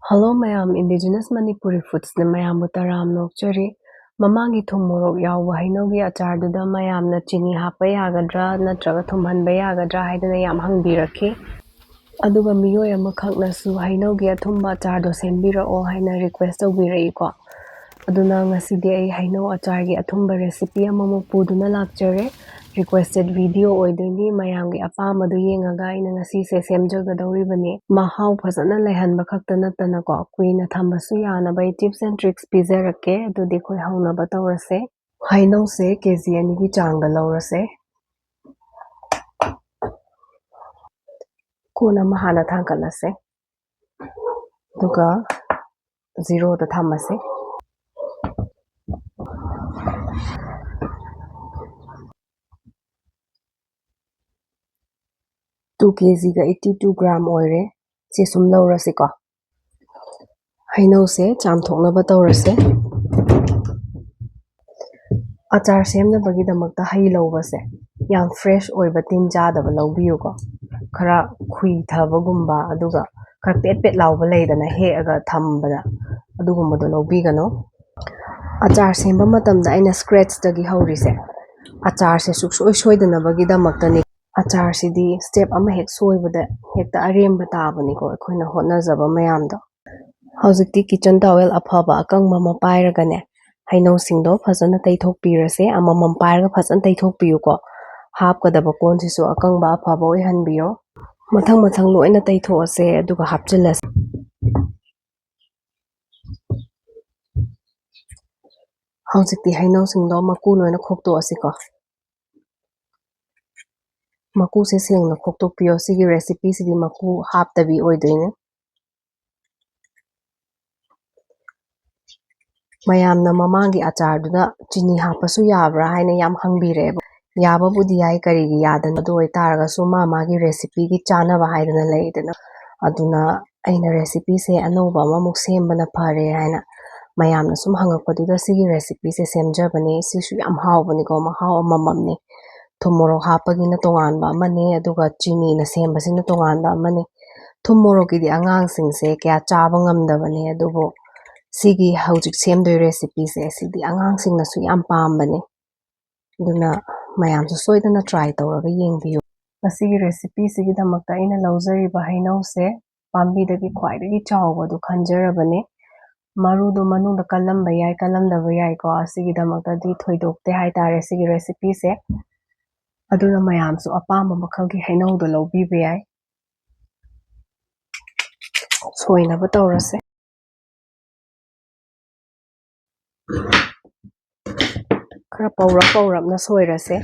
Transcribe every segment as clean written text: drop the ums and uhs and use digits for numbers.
Hello mayam Indigenous Manipuri foods ne mayam utaram nokchari mamangi thum morok yawa heinougi achaar duda mayam na chini hapa yagadra natraga thum hanba yagadra haidana yam hangbirakhi aduga miyoy amakhak nasu heinougi athumba achaar do sembirao haina request tawbirai ko aduna ngasidi ai heinou achaar gi athumba recipe amamu puduna lakjare requested video oidini mayamgi apamadu yengaga ina ngasi se semjagadawribani mahau phasana lehanba khakta natana ko kuina thambasu yana bai tips and tricks pizarake adudi khoi hauna batawrase heinou se kg ani gi changda lawrase kona mahana thangkalase duga 0 da thamase 2 kg ga 82 gram oire se sum lawrase ko heinou se chamthokna batawrase achaar semna bagi damakta hai lawbase yam fresh oiba tin jadaba lawbiyu ko khara khui thabagumba aduga khara pet pet lawba leidana heaga thambada adugumba lawbigano achaar semba matamda aina scratch dagi haurise achaar se suksoi soidanabagi damakta ni achaar sidi step ama hek soibada hekta aremba tabani ko ekhoina hotnajaba mayamda hojikti kitchen towel afaba akangba ma pairagane heinou singdo phajana taithokpirase amamam pairaga phajana taithokpiyu ko hapkadaba kon sisu akangba afaba oihanbiyo mathang mathang loina taithokase aduga hapchilase hojikti heinou singdo maku loina khoktoase ko maku se sengna khoktokpiyo sigi recipe sidi maku haptabi oidoine mayamna mamangi achaar duda chini hapasu yabra haina yam hangbireba yaba budi yai karigi yadana do itaraga so mama gi recipe gi chana ba haidana leidana aduna aina recipe se anoba mamuk sembana phare haina mayamna sum hangakpaduda sigi recipe se semjabane sisu yam hawbani ko mahaw amamamne thumoro hapagi na tonganba amane aduga chini na sembasina tonganba amane thumoro gidi angang singse kya chaba ngamdabane adubo sigi hojik semdoi recipe se sidi angang singna su yam pambane duna mayam su soidana try tawraga yengbiyu asigi recipe sigi damakta aina lawjariba heinou se pambidagi khwaidagi chawbadu khanjarabane marudo manungda kalamba yai kalamdaba yai ko asigi damakta di thoidokte haitare sigi recipe se aduna mayam su apamba makhalgi heinou do lawbiba yai soinaba tawrase khara paurapna soirase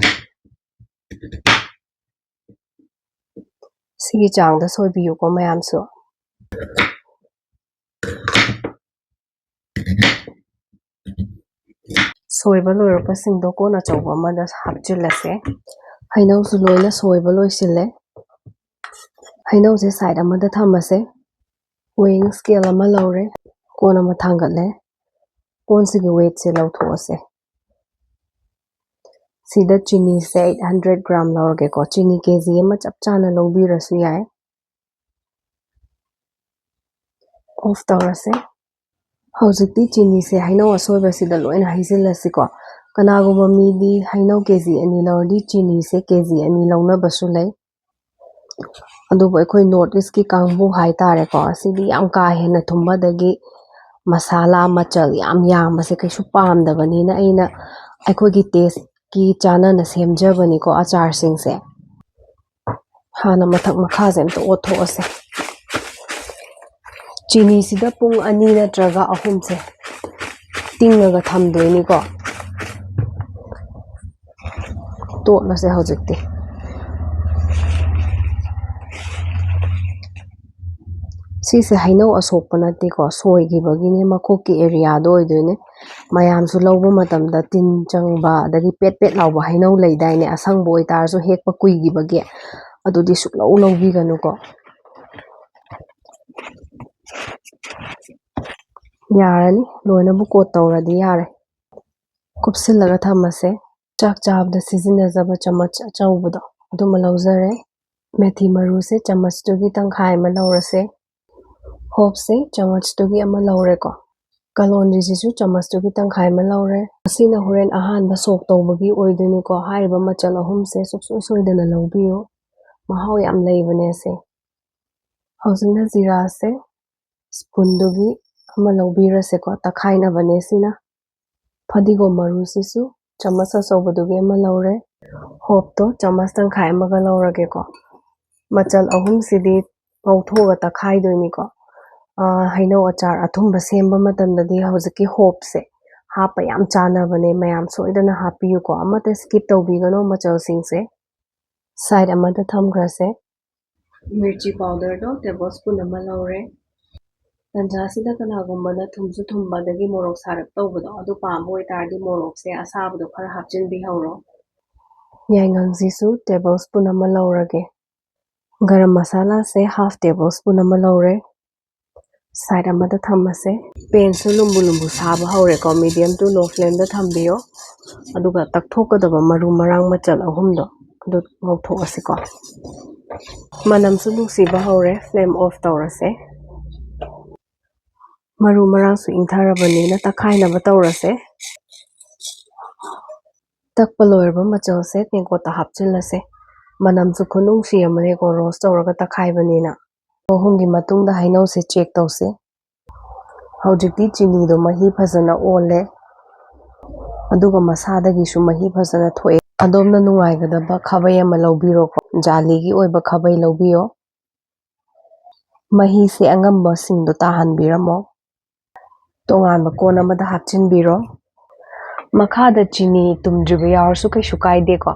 sigi changda soibiyu ko mayam su soiba loirapa singdo kona chawba amada hapchilase heinou su loina soiba loisile heinou se side amada thamase weighing scale ama lawre kona ma thangatle kon sigi weight se lawthose sida chini se 800 gram lawrge ko chini kg ama chapchana lawbirasu yai off tawrase hojikti chini se heinou asoiba sida loina haizilasi ko kanaguma midi heinou kg ani lawdi chini se kg ani lawna basu lay adubo ekhoi north east ki kangbu haitare ko sidi yam ka hena thumba dagi masala machal yam yambase kaisu pamdabani na aina ekhoi gi taste ki chana na semjabani ko achaar singse hana mathak makha sem to othoase chini sida pung ani natraga ahum se tingaga thamdoini ko totlase hojikti sise heinou asokpa nate ko soigibagine makokki area do oidoine mayam su lawba matamda tin changba dagi pet pet lawba heinou leidaine asangbo oitarsu hekpa kuigibage adudi suklaw lawbiganu ko yarani loinabu kot tawradi yare kupsillaga thamase chak chabda sizinajaba chamach achawbado aduma lawjare methi maru se chamach tugi tangkhai ma lawrase ꯍꯣꯞꯁꯦ ꯆꯃꯆꯇꯨꯒꯤ ꯑꯃ ꯂꯧꯔꯦꯀꯣ kalonjisisu chamastugi tangkhai ma laure asina horen ahanba sok tawbagi oiduni ko haiba machal ahum se suksoi soidana lawbiyo mahau yam leibane se hausina jeera se spoon dugi ama lawbirase ko takhaina bane sina phadigo maru sisu chamas asobadugi ama laure hop to chamas tangkhai amaga laurage ko machal ahum sidi pauthoga takhai doini ko heinougi achaar Athumba semba matamdadi hojiki hope se hapa yam chanabane mayam soidana hapiyu ko amata skip tawbigano machal singse side amada thamgrase mirchi powder do tablespoon ama laure tanjasida kanagumbana thumsu thumbadagi morok sarak tawbado adu pambo itardi morok se asabado khara hapchin bihawro yaingang su tablespoon ama laurage garam masala se half tablespoon ama laure side amada thamase pen su lumbu lumbu saba hore ko medium to low flame da thambiyo aduga takthokadaba maru marang machal ahumdo adu ngauthokase ko manam su nusiba hore flame off tawrase maru marang su ingtharabani na takhaina ba tawrase takpa loirba machal se tengkota hapchilase manam su khunung si amane ko roast tawraga takhaibani na ohumgi matungda hainau se check tawse hojikti chini do mahi phajana ole aduga masadagi su mahi phajana thoe adomna nungaigadaba khabai ama lawbiro ko jaligi oiba khabai lawbiyo mahi se angamba singdo tahanbiramo tonganba kon amada hapchinbiro makhada chini tumdriba yawarsu kaisu kaide ko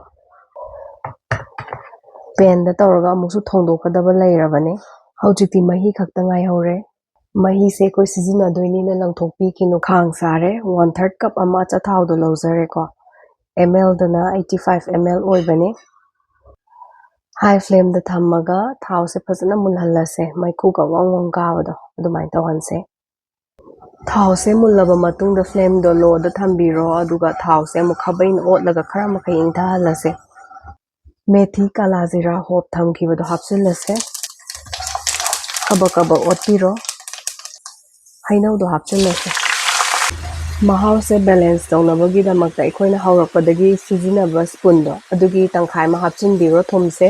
pen da tawraga amuksu thongdokadaba lairabane hojikti mahi khakta ngaihore mahi se koi sizina doini na langthokpi kinu khang sare 1/3 cup ama chathau do lawjare ko ml dana 85 ml oibane high flame da thamaga thau se phajana mulhallase maikhu ka wang kawado adumai tawhanse thau se mullaba matungda flame do low da thambiro aduga thau se mu khabain otlaga khara makai ingthahalase methi kala jeera hop thamkhibado hapchillase kaba otpiro hainau do hapchillase mahau se balance tawnabagi damakta ikhoina haurakpadagi sizinaba spoon do adugi tangkhai ma hapchinbiro thumse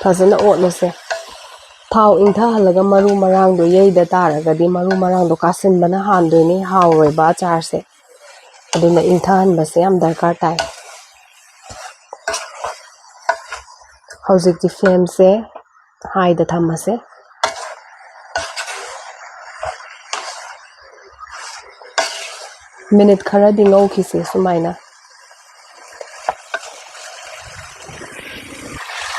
phajana otlase thau ingthahalaga maru marang do yeida taragadi maru marang do kasinbana handoini hauroiba achaar se aduna ingthahanbase yam darkar tai hojikti flame se high da thamase minute khara di ngaukhise sumaina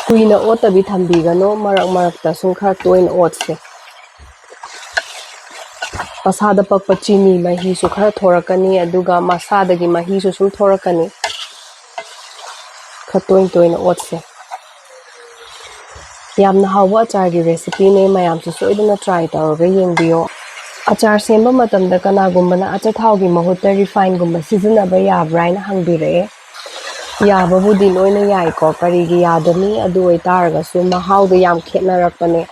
kuina otabi thambigano marakta sum khara toina otse pasada pakpa chini mahi su khara thorakani aduga masadagi mahi su sum thorakani toina otse yamna hawa achaar gi recipe ne mayam su soidana try tawraga yengbiyo achaar semba matamda kanagumbana achathaugi mahutta refine gumba sizinaba yabra ina hangbire yababudi loina yai ko karigi yadami adu oitaraga su mahauda yam khetnarakpane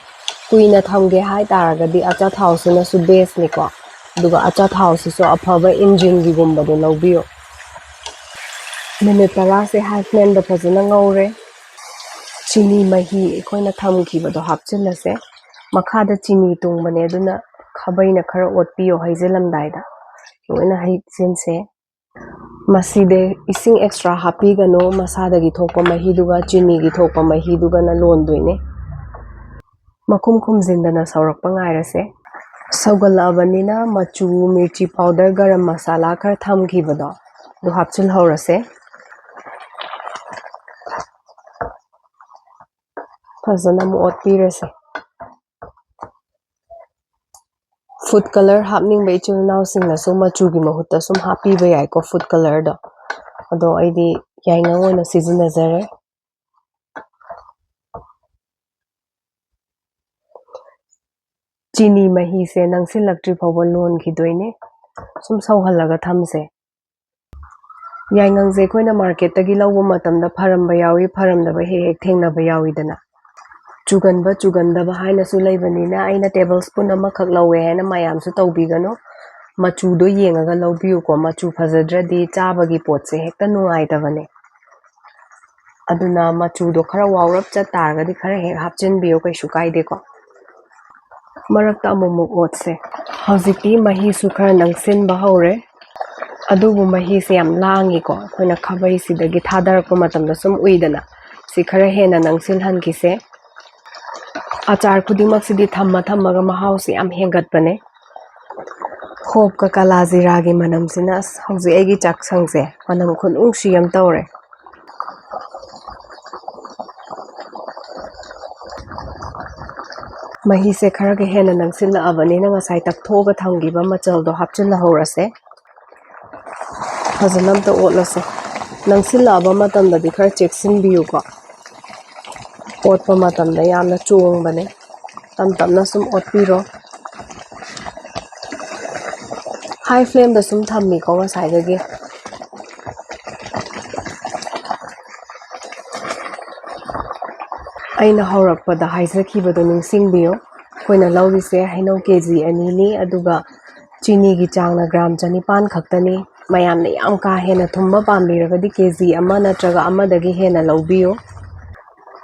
kuina thamge hai taragadi achathau sina su base ni ko aduga achathau su afaba engine gi gumba do lawbiyo minute 10 se high flame da phajana ngaure chini mahi ikhoina thamkhibado hapchillase makhada chini tungbane aduna khabaina khara otpiyo haijelamdaida loina haijense maside ising extra hapigano masadagi thokpa mahiduga chini gi thokpa mahiduga na londoine makhum khumjindana saurakpa ngairase saugalabani machu mirchi powder garam masala khara thamkhibado du hapchil haurase phajana mu otpirase food color hapning ba ichul naw singna so machu gi mahutta sum happy ba yai ko food color do ado aidi yaingang oina sizinajare chini mahi se nangsilaktri phawa lon khidoine sum sauhalaga thamse yaingang je koina market tagi lawba matamda pharamba yawi pharamdaba he thengna ba yawi dana ꯆꯨꯒꯟꯕ ꯆꯨꯒꯟꯗꯕ ꯍꯥꯏꯅꯁꯨ ꯂꯩꯕꯅꯤꯅ ꯑꯩꯅ ꯇꯦꯕꯜꯁꯄꯨꯟ ꯑꯃꯈꯛ ꯂꯧꯋꯦ ꯍꯥꯏꯅ ꯃꯌꯥꯝꯁꯨ ꯇꯧꯕꯤꯒꯅꯨ ꯃꯆꯨꯗꯣ ꯌꯦꯡꯉꯒ ꯂꯧꯕꯤꯌꯨꯀꯣ ꯃꯆꯨ ꯐꯖꯗ꯭ꯔꯗꯤ ꯆꯥꯕꯒꯤ ꯄꯣꯠꯁꯦ ꯍꯦꯛꯇ ꯅꯨꯡꯉꯥꯏꯇꯕꯅꯦ ꯑꯗꯨꯅ ꯃꯆꯨꯗꯣ ꯈꯔ ꯋꯥꯎꯔꯞ ꯆꯠ ꯇꯥꯔꯒꯗꯤ ꯈꯔ ꯍꯦꯛ ꯍꯥꯞꯆꯤꯟꯕꯤꯌꯨ ꯀꯩꯁꯨ ꯀꯥꯏꯗꯦꯀꯣ ꯃꯔꯛꯇ ꯑꯃꯨꯛ ꯑꯣꯠꯁꯦ ꯍꯧꯖꯤꯛꯇꯤ ꯃꯍꯤꯁꯨ ꯈꯔ ꯅꯪꯁꯤꯟꯕ ꯍꯧꯔꯦ ꯑꯗꯨꯕꯨ ꯃꯍꯤꯁꯦ ꯌꯥꯝ ꯂꯥꯡꯉꯤꯀꯣ ꯑꯩꯈꯣꯏꯅ ꯈꯥꯕꯩꯁꯤꯗꯒꯤ ꯊꯥꯗꯔꯛꯄ ꯃꯇꯝꯗ ꯁꯨꯝ ꯎꯏꯗꯅ ꯁꯤ ꯈꯔ ꯍꯦꯟꯅ ꯅꯪꯁꯤꯜꯍꯟꯈꯤꯁꯦ ꯑꯆꯥꯔ ꯈꯨꯗꯤꯡꯃꯛꯁꯤꯗꯤ ꯊꯝꯃꯒ ꯃꯍꯥꯎꯁꯦ ꯌꯥꯝ ꯍꯦꯟꯒꯠꯄꯅꯦ ꯍꯣꯞꯀ ꯀꯥꯂꯥ ꯖꯤꯔꯥꯒꯤ ꯃꯅꯝꯁꯤꯅ ꯍꯧꯖꯤꯛ ꯑꯩꯒꯤ ꯆꯥꯛꯁꯪꯁꯦ ꯃꯅꯝ ꯈꯨꯅꯨꯡꯁꯤ ꯑꯃ ꯇꯧꯔꯦ ꯃꯍꯤꯁꯦ ꯈꯔꯒ ꯍꯦꯟꯅ ꯅꯪꯁꯤꯜꯂꯛꯑꯕꯅꯤꯅ ꯉꯁꯥꯏ ꯇꯛꯊꯣꯛꯑꯒ ꯊꯝꯈꯤꯕ ꯃꯆꯜꯗꯣ ꯍꯥꯞꯆꯤꯜꯂꯍꯧꯔꯁꯦ ꯐꯖꯅ ꯑꯝꯇ ꯑꯣꯠꯂꯁꯦ ꯅꯪꯁꯤꯜꯂꯛꯑꯕ ꯃꯇꯝꯗꯗꯤ ꯈꯔ ꯆꯦꯛꯁꯤꯟꯕꯤꯌꯨꯀꯣ ꯑꯣꯠꯄ ꯃꯇꯝꯗ ꯌꯥꯝꯅ ꯆꯣꯡꯕꯅꯦ ꯇꯞꯅ ꯁꯨꯝ ꯑꯣꯠꯄꯤꯔꯣ ꯍꯥꯏ ꯐ꯭ꯂꯦꯝꯗ ꯁꯨꯝ ꯊꯝꯃꯤꯀꯣ ꯉꯁꯥꯏꯗꯒꯤ ꯑꯩꯅ ꯍꯧꯔꯛꯄꯗ ꯍꯥꯏꯖꯈꯤꯕꯗꯣ ꯅꯤꯡꯁꯤꯡꯕꯤꯌꯨ ꯑꯩꯈꯣꯏꯅ ꯂꯧꯔꯤꯁꯦ ꯍꯩꯅꯧ ꯀꯦꯖꯤ 2ꯅꯤ ꯑꯗꯨꯒ ꯆꯤꯅꯤꯒꯤ ꯆꯥꯡꯅ ꯒ꯭ꯔꯥꯝ 900 ꯈꯛꯇꯅꯤ ꯃꯌꯥꯝꯅ ꯌꯥꯝ ꯀꯥ ꯍꯦꯟꯅ ꯊꯨꯝꯕ ꯄꯥꯝꯕꯤꯔꯒꯗꯤ ꯀꯦꯖꯤ 1 ꯅꯠꯇ꯭ꯔꯒ 1ꯗꯒꯤ ꯍꯦꯟꯅ ꯂꯧꯕꯤꯌꯨ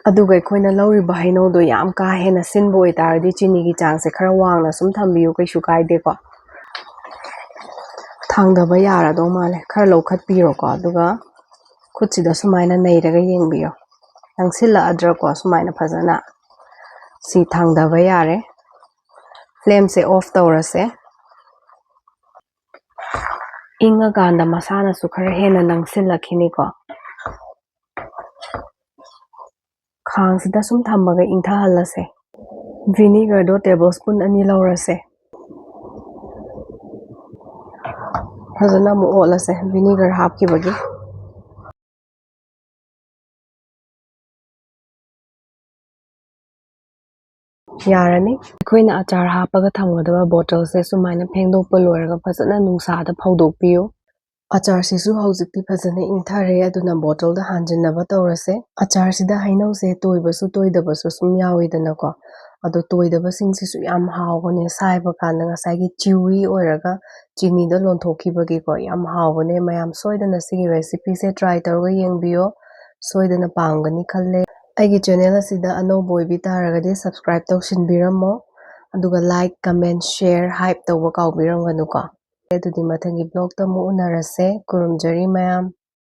ꯑꯗꯨꯒ ꯑꯩꯈꯣꯏꯅ ꯂꯧꯔꯤꯕ ꯍꯩꯅꯧꯗꯣ ꯌꯥꯝ ꯀꯥ ꯍꯦꯟꯅ ꯁꯤꯟꯕ ꯑꯣꯏꯇꯥꯔꯗꯤ ꯆꯤꯅꯤꯒꯤ ꯆꯥꯡꯁꯦ ꯈꯔ ꯋꯥꯡꯅ ꯁꯨꯝ ꯊꯝꯕꯤꯌꯨ ꯀꯩꯁꯨ ꯀꯥꯏꯗꯦꯀꯣ ꯊꯥꯡꯗꯕ ꯌꯥꯔꯗꯧ ꯃꯥꯜꯂꯦ ꯈꯔ ꯂꯧꯈꯠꯄꯤꯔꯣꯀꯣ ꯑꯗꯨꯒ ꯈꯨꯠꯁꯤꯗ ꯁꯨꯃꯥꯏꯅ ꯅꯩꯔꯒ ꯌꯦꯡꯕꯤꯌꯣ ꯅꯪꯁꯤꯜꯂꯛꯑꯗ꯭ꯔꯀꯣ ꯁꯨꯃꯥꯏꯅ ꯐꯖꯅ ꯁꯤ ꯊꯥꯡꯗꯕ ꯌꯥꯔꯦ ꯐ꯭ꯂꯦꯝꯁꯦ ꯑꯣꯐ ꯇꯧꯔꯁꯦ ꯏꯪꯉꯀꯥꯟꯗ ꯃꯁꯥꯅꯁꯨ ꯈꯔ ꯍꯦꯟꯅ ꯅꯪꯁꯤꯜꯂꯛꯈꯤꯅꯤꯀꯣ ꯈꯥꯡꯁꯤꯗ ꯁꯨꯝ ꯊꯝꯃꯒ ꯏꯪꯊꯍꯜꯂꯁꯦ ꯚꯤꯅꯤꯒꯔꯗꯣ ꯇꯦꯕꯜꯁꯄꯨꯟ 2 ꯂꯧꯔꯁꯦ ꯐꯖꯅ ꯑꯃꯨꯛ ꯑꯣꯠꯂꯁꯦ ꯚꯤꯅꯤꯒꯔ ꯍꯥꯞꯈꯤꯕꯒꯤ ꯌꯥꯔꯅꯤ ꯑꯩꯈꯣꯏꯅ ꯑꯆꯥꯔ ꯍꯥꯞꯄꯒ ꯊꯝꯒꯗꯕ ꯕꯣꯇꯜꯁꯦ ꯁꯨꯃꯥꯏꯅ ꯐꯦꯡꯗꯣꯛꯄ ꯂꯣꯏꯔꯒ ꯐꯖꯅ ꯅꯨꯡꯁꯥꯗ ꯐꯧꯗꯣꯛꯄꯤꯌꯨ ꯑꯆꯥꯔꯁꯤꯁꯨ ꯍꯧꯖꯤꯛꯇꯤ ꯐꯖꯅ ꯏꯪꯊꯔꯦ ꯑꯗꯨꯅ ꯕꯣꯇꯜꯗ ꯍꯥꯟꯖꯤꯟꯅꯕ ꯇꯧꯔꯁꯦ ꯑꯆꯥꯔꯁꯤꯗ ꯍꯩꯅꯧꯁꯦ ꯇꯣꯏꯕꯁꯨ ꯇꯣꯏꯗꯕꯁꯨ ꯁꯨꯝ ꯌꯥꯎꯋꯤꯗꯅꯀꯣ ꯑꯗꯣ ꯇꯣꯏꯗꯕꯁꯤꯡꯁꯤꯁꯨ ꯌꯥꯝ ꯍꯥꯎꯕꯅꯦ ꯁꯥꯏꯕ ꯀꯥꯟꯗ ꯉꯁꯥꯏꯒꯤ ꯆꯤꯋꯤ ꯑꯣꯏꯔꯒ ꯆꯤꯅꯤꯗ ꯂꯣꯟꯊꯣꯛꯈꯤꯕꯒꯤꯀꯣ ꯌꯥꯝ ꯍꯥꯎꯕꯅꯦ ꯃꯌꯥꯝ ꯁꯣꯏꯗꯅ ꯁꯤꯒꯤ ꯔꯦꯁꯤꯄꯤꯁꯦ ꯇ꯭ꯔꯥꯏ ꯇꯧꯔꯒ ꯌꯦꯡꯕꯤꯌꯣ ꯁꯣꯏꯗꯅ ꯄꯥꯝꯒꯅꯤ ꯈꯜꯂꯦ ꯑꯩꯒꯤ ꯆꯦꯅꯦꯜ ꯑꯁꯤꯗ ꯑꯅꯧꯕ ꯑꯣꯏꯕꯤ ꯇꯥꯔꯒꯗꯤ ꯁꯕꯁꯀ꯭ꯔꯥꯏꯕ ꯇꯧꯁꯤꯟꯕꯤꯔꯝꯃꯣ ꯑꯗꯨꯒ ꯂꯥꯏꯛ ꯀꯃꯦꯟ ꯁꯦꯌꯔ ꯍꯥꯏꯞ ꯇꯧꯕ ꯀꯥꯎꯕꯤꯔꯝꯒꯅꯨꯀꯣ ꯑꯗꯨꯗꯤ ꯃꯊꯪꯒꯤ ꯕ꯭ꯂꯣꯛꯇ ꯑꯃꯨꯛ ꯎꯅꯔꯁꯦ ꯈꯨꯔꯨꯝꯖꯔꯤ ꯃꯌꯥꯝ